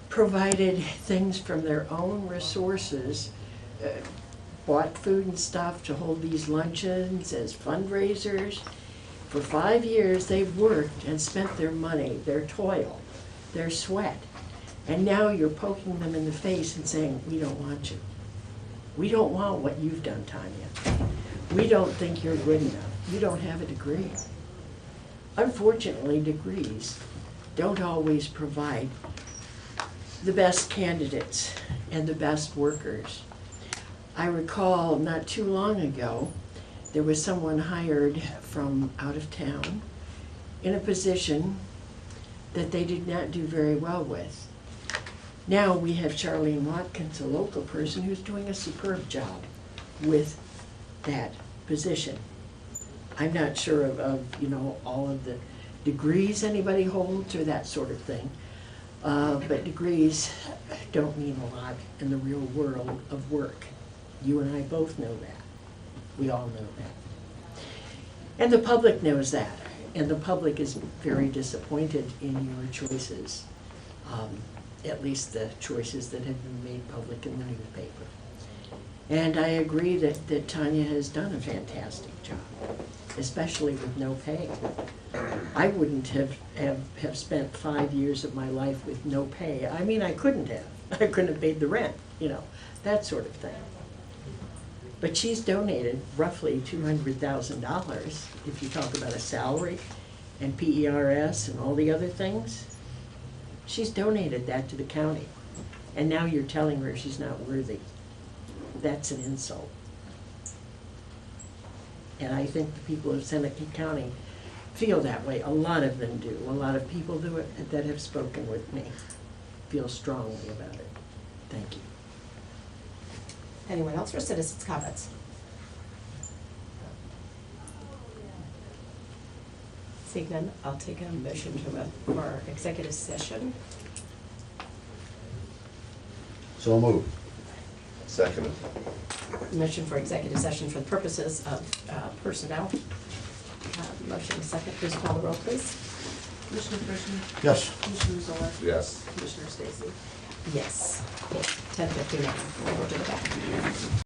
provided things from their own resources, bought food and stuff to hold these luncheons as fundraisers. For 5 years, they've worked and spent their money, their toil, their sweat. And now you're poking them in the face and saying, we don't want you. We don't want what you've done, Tanya. We don't think you're good enough. You don't have a degree. Unfortunately, degrees don't always provide the best candidates and the best workers. I recall not too long ago, there was someone hired from out of town in a position that they did not do very well with. Now we have Charlene Watkins, a local person, who's doing a superb job with that position. I'm not sure of you know, all of the degrees anybody holds or that sort of thing. But degrees don't mean a lot in the real world of work. You and I both know that. We all know that. And the public knows that. And the public is very disappointed in your choices. At least the choices that have been made public in the newspaper. And I agree that Tanya has done a fantastic job, especially with no pay. I wouldn't have spent 5 years of my life with no pay. I mean, I couldn't have. I couldn't have paid the rent, you know, that sort of thing. But she's donated roughly $200,000, if you talk about a salary and PERS and all the other things. She's donated that to the county. And now you're telling her she's not worthy. That's an insult. And I think the people of Seneca County feel that way. A lot of them do. A lot of people do it that have spoken with me feel strongly about it. Thank you. Anyone else for citizens' comments? Seeing none, I'll take a motion for executive session. So moved. Second. Motion for executive session for the purposes of personnel. Motion second, please call the roll, please. Commissioner Frischman? Yes. Commissioner Zoller? Yes. Commissioner Stacy? Yes. 10:59, we'll go to the back.